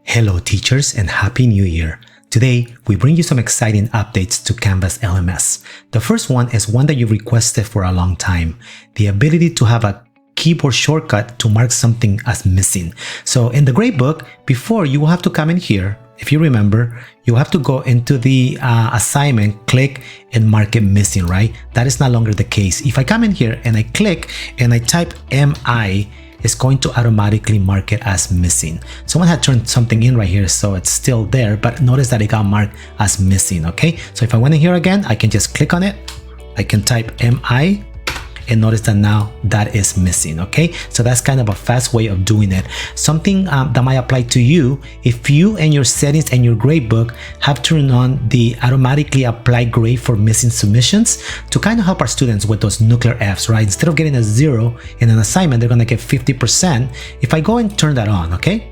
Hello teachers and Happy New Year! Today, we bring you some exciting updates to Canvas LMS. The first one is one that you requested for a long time, the ability to have a keyboard shortcut to mark something as missing. So in the Gradebook, before you will have to come in here. If you remember, you have to go into the assignment, click and mark it missing, right? That is no longer the case. If I come in here and I click and I type MI, it's going to automatically mark it as missing. Someone had turned something in right here, so it's still there, but notice that it got marked as missing, okay? So if I went in here again, I can just click on it. I can type MI and notice that now that is missing, okay? So that's kind of a fast way of doing it. Something that might apply to you, if you and your settings and your gradebook have turned on the automatically apply grade for missing submissions to kind of help our students with those nuclear Fs, right? Instead of getting a 0 in an assignment, they're gonna get 50%. If I go and turn that on, okay?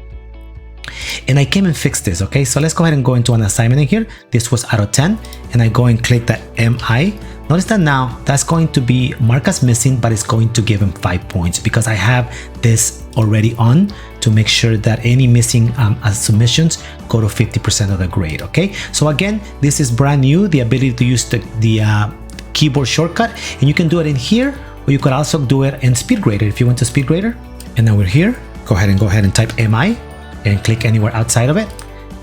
And I came and fixed this, okay? So let's go ahead and go into an assignment in here. This was out of 10, and I go and click that MI. Notice that now that's going to be marked as missing, but it's going to give him 5 points because I have this already on to make sure that any missing submissions go to 50% of the grade, okay? So again, this is brand new, the ability to use the keyboard shortcut, and you can do it in here, or you could also do it in SpeedGrader. If you went to SpeedGrader, and now we're here, go ahead and type MI and click anywhere outside of it.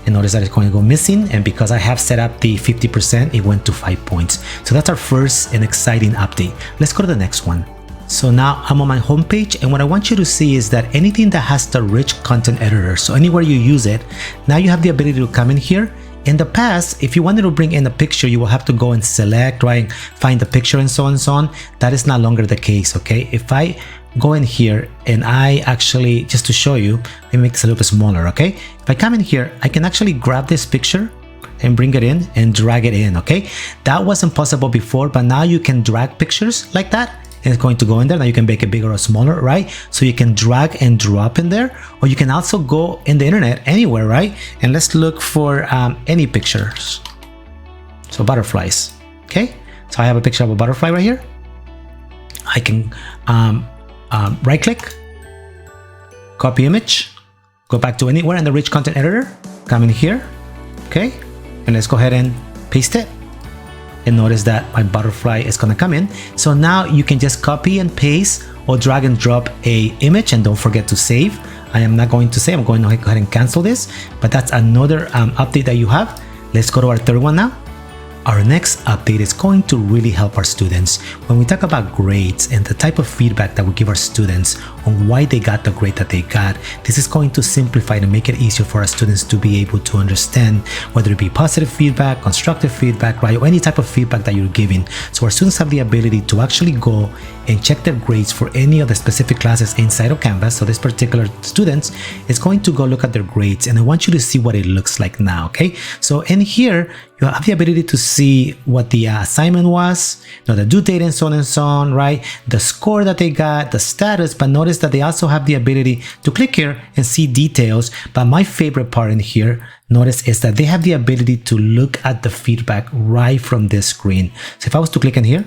And notice that it's going to go missing, and because I have set up the 50%, it went to 5 points. So that's our first and exciting update. Let's go to the next one. So now I'm on my homepage, and what I want you to see is that anything that has the rich content editor, so anywhere you use it, now you have the ability to come in here. In the past, if you wanted to bring in a picture, you will have to go and select, right, find the picture and so on and so on. That is no longer the case, okay? If I go in here and I actually, just to show you, let me make this a little bit smaller, okay? If I come in here, I can actually grab this picture and bring it in and drag it in, okay? That wasn't possible before, but now you can drag pictures like that and it's going to go in there. Now you can make it bigger or smaller, right? So you can drag and drop in there, or you can also go in the internet anywhere, right? And let's look for any pictures. So butterflies, okay? So I have a picture of a butterfly right here. I can right click, copy image, go back to anywhere in the rich content editor, come in here, okay? And let's go ahead and paste it. And notice that my butterfly is gonna come in. So now you can just copy and paste or drag and drop a image, and don't forget to save. I am not going to save, I'm going to go ahead and cancel this, but that's another update that you have. Let's go to our third one now. Our next update is going to really help our students when we talk about grades and the type of feedback that we give our students on why they got the grade that they got. This is going to simplify and make it easier for our students to be able to understand whether it be positive feedback, constructive feedback, right, or any type of feedback that you're giving. So our students have the ability to actually go and check their grades for any of the specific classes inside of Canvas. So this particular students is going to go look at their grades, and I want you to see what it looks like now, okay? So in here, you have the ability to see what the assignment was, the due date and so on, right? The score that they got, the status, but notice that they also have the ability to click here and see details. But my favorite part in here, notice, is that they have the ability to look at the feedback right from this screen. So if I was to click in here,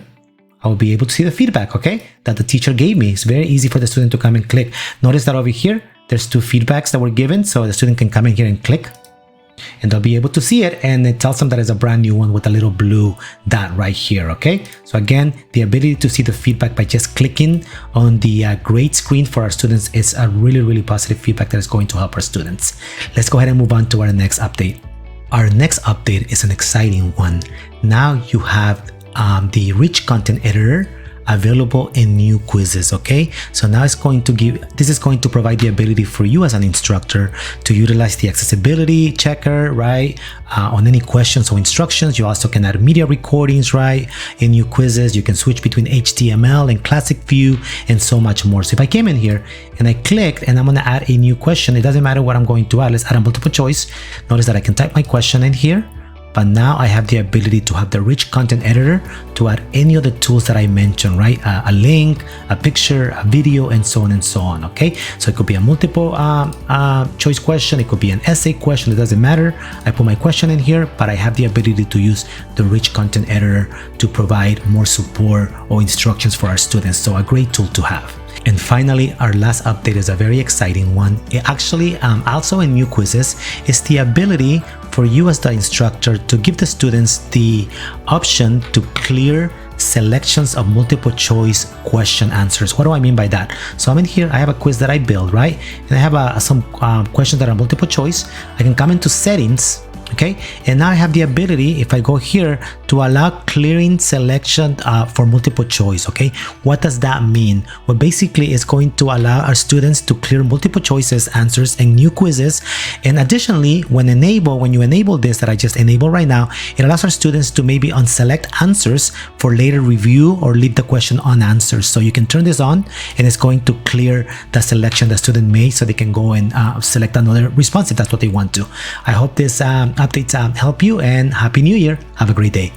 I will be able to see the feedback, okay, that the teacher gave me. It's very easy for the student to come and click. Notice that over here, there's 2 feedbacks that were given, so the student can come in here and click, and they'll be able to see it, and it tells them that it's a brand new one with a little blue dot right here, okay? So again, the ability to see the feedback by just clicking on the grade screen for our students is a really, really positive feedback that is going to help our students. Let's go ahead and move on to our next update. Our next update is an exciting one. Now you have the rich content editor available in new quizzes, okay? So now this is going to provide the ability for you as an instructor to utilize the accessibility checker, right? On any questions or instructions. You also can add media recordings, right? In new quizzes, you can switch between HTML and classic view and so much more. So if I came in here and I clicked and I'm gonna add a new question, it doesn't matter what I'm going to add. Let's add a multiple choice. Notice that I can type my question in here, but now I have the ability to have the rich content editor to add any of the tools that I mentioned, right? A link, a picture, a video, and so on, okay? So it could be a multiple choice question, it could be an essay question, it doesn't matter. I put my question in here, but I have the ability to use the rich content editor to provide more support or instructions for our students. So a great tool to have. And finally, our last update is a very exciting one. It actually, also in new quizzes, is the ability for you as the instructor to give the students the option to clear selections of multiple choice question answers. What do I mean by that? So I'm in here, I have a quiz that I built, right? And I have some questions that are multiple choice. I can come into settings, okay, and now I have the ability, if I go here, to allow clearing selection for multiple choice. Okay, what does that mean? Well, basically it's going to allow our students to clear multiple choices answers in new quizzes. And additionally, when you enable this that I just enabled right now, it allows our students to maybe unselect answers for later review or leave the question unanswered. So you can turn this on and it's going to clear the selection the student made, so they can go and select another response if that's what they want to. I hope this updates help you, and Happy New Year. Have a great day.